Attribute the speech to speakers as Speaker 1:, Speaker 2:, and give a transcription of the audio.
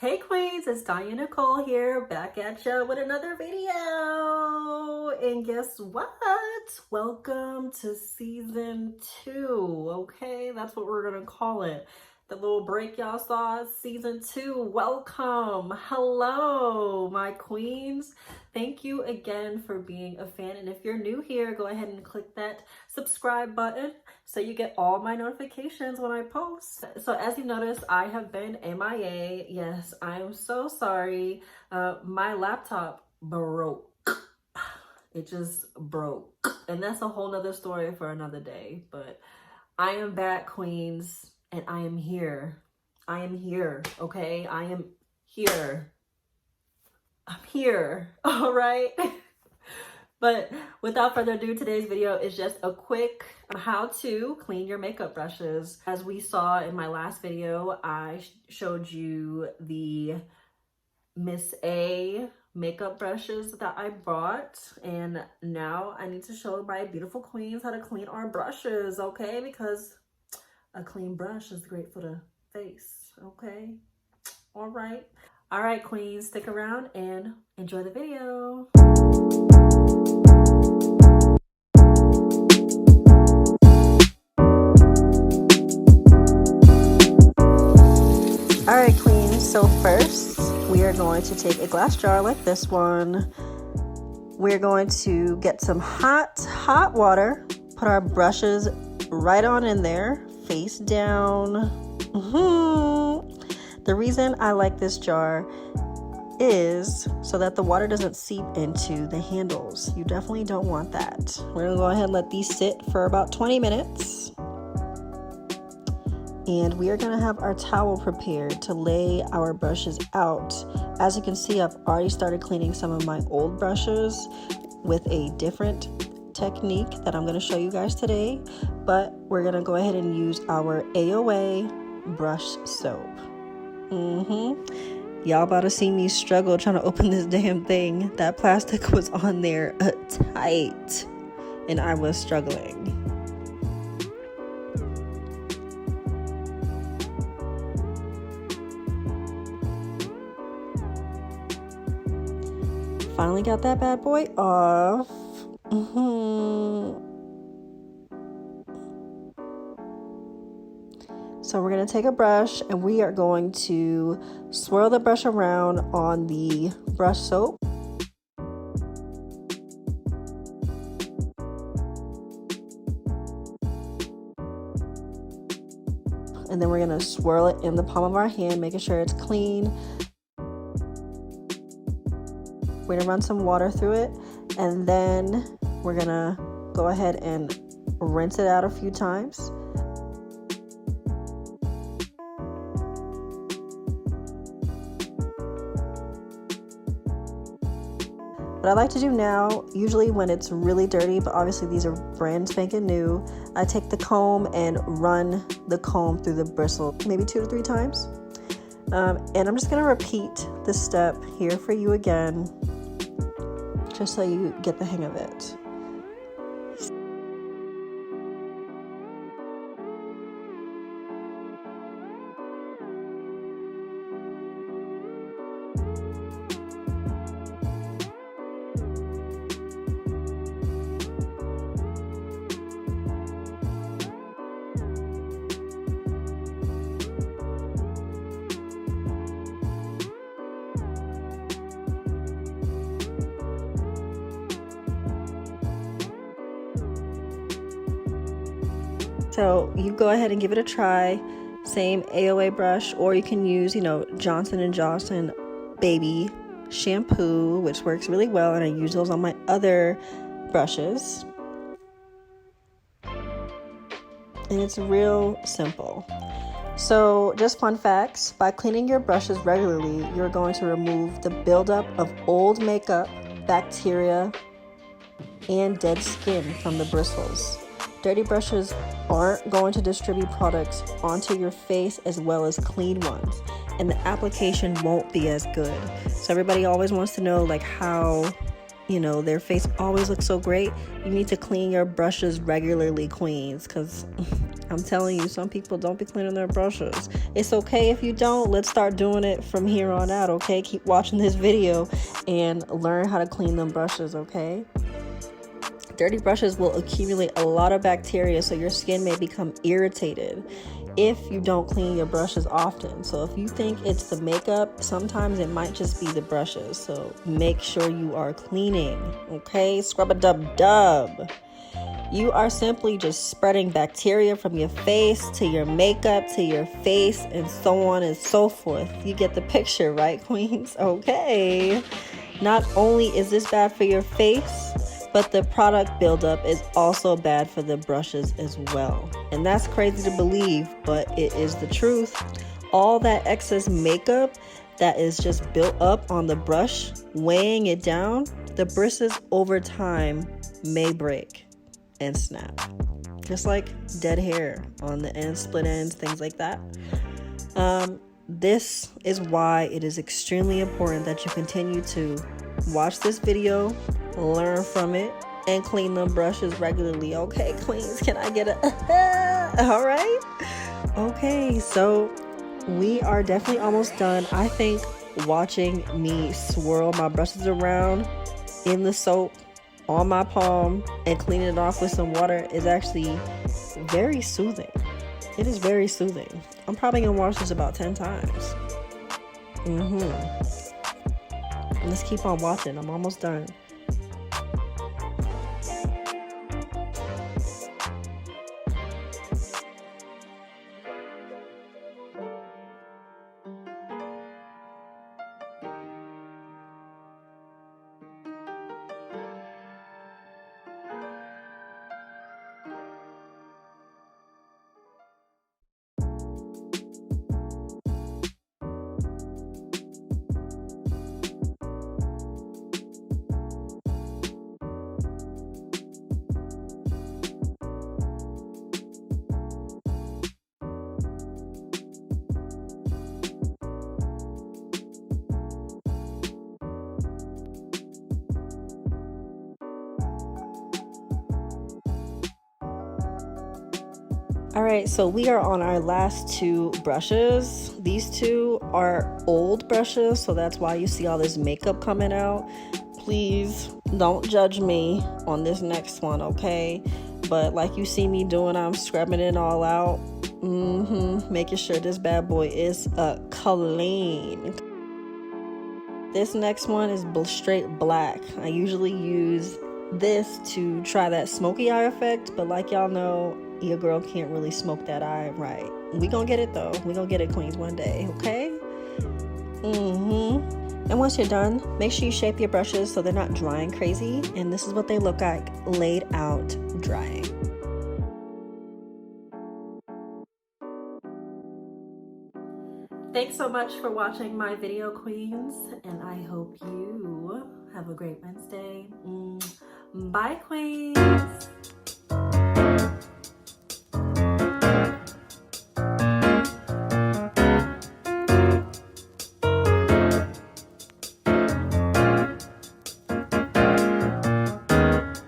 Speaker 1: Hey queens, it's DONYEA NICOLE here, back at ya with another video. And guess what? Welcome to season 2, okay? That's what we're gonna call it. The little break y'all saw, season 2. Welcome. Hello, my queens. Thank you again for being a fan. And if you're new here, go ahead and click that subscribe button so you get all my notifications when I post. So as you notice, I have been MIA. Yes, I am so sorry. My laptop broke. It just broke. And that's a whole nother story for another day. But I am back, queens, and I am here. I am here, okay? I am here. I'm here, all right? But without further ado, today's video is just a quick how to clean your makeup brushes. As we saw in my last video, I showed you the Miss A makeup brushes that I bought, and now I need to show my beautiful queens how to clean our brushes, okay? Because a clean brush is great for the face, okay? All right. All right, queens, stick around and enjoy the video. All right, queens, so first we are going to take a glass jar like this one. We're going to get some hot water, put our brushes right on in there, face down. The reason I like this jar is so that the water doesn't seep into the handles. You definitely don't want that. We're gonna go ahead and let these sit for about 20 minutes. And we are gonna have our towel prepared to lay our brushes out. As you can see, I've already started cleaning some of my old brushes with a different technique that I'm gonna show you guys today. But we're gonna go ahead and use our AOA brush soap. Y'all about to see me struggle trying to open this damn thing. That plastic was on there tight and I was struggling. Finally got that bad boy off. So we're going to take a brush and we are going to swirl the brush around on the brush soap. And then we're going to swirl it in the palm of our hand, making sure it's clean. We're going to run some water through it, and then we're going to go ahead and rinse it out a few times. What I like to do now, usually when it's really dirty, but obviously these are brand spanking new, I take the comb and run the comb through the bristle maybe 2 to 3 times. And I'm just going to repeat this step here for you again, just so you get the hang of it. So you go ahead and give it a try. Same AOA brush, or you can use, Johnson & Johnson baby shampoo, which works really well, and I use those on my other brushes. And it's real simple. So just fun facts, by cleaning your brushes regularly, you're going to remove the buildup of old makeup, bacteria, and dead skin from the bristles. Dirty brushes aren't going to distribute products onto your face as well as clean ones, and the application won't be as good. So everybody always wants to know how, their face always looks so great. You need to clean your brushes regularly, queens, because I'm telling you, some people don't be cleaning their brushes. It's okay if you don't. Let's start doing it from here on out, okay? Keep watching this video and learn how to clean them brushes, okay? Dirty brushes will accumulate a lot of bacteria, so your skin may become irritated if you don't clean your brushes often. So if you think it's the makeup, sometimes it might just be the brushes. So make sure you are cleaning, okay? Scrub-a-dub-dub. You are simply just spreading bacteria from your face to your makeup to your face and so on and so forth. You get the picture, right, queens? Okay. Not only is this bad for your face, but the product buildup is also bad for the brushes as well. And that's crazy to believe, but it is the truth. All that excess makeup that is just built up on the brush, weighing it down, the bristles over time may break and snap. Just like dead hair on the ends, split ends, things like that. This is why it is extremely important that you continue to watch this video, learn from it, and clean the brushes regularly. Okay, queens, can I get a all right? Okay, so we are definitely almost done. I think watching me swirl my brushes around in the soap on my palm and cleaning it off with some water is actually very soothing. It is very soothing. I'm probably gonna wash this about 10 times. Let's keep on watching. I'm almost done. All right, so we are on our last two brushes. These two are old brushes, so that's why you see all this makeup coming out. Please don't judge me on this next one, okay? But like you see me doing, I'm scrubbing it all out. Making sure this bad boy is clean. This next one is straight black. I usually use this to try that smoky eye effect, but like y'all know, your girl can't really smoke that eye right. We gonna get it though. We gonna get it, queens, one day, okay? And once you're done, make sure you shape your brushes so they're not drying crazy. And this is what they look like laid out drying. Thanks so much for watching my video, queens, and I hope you have a great Wednesday. Bye, queens.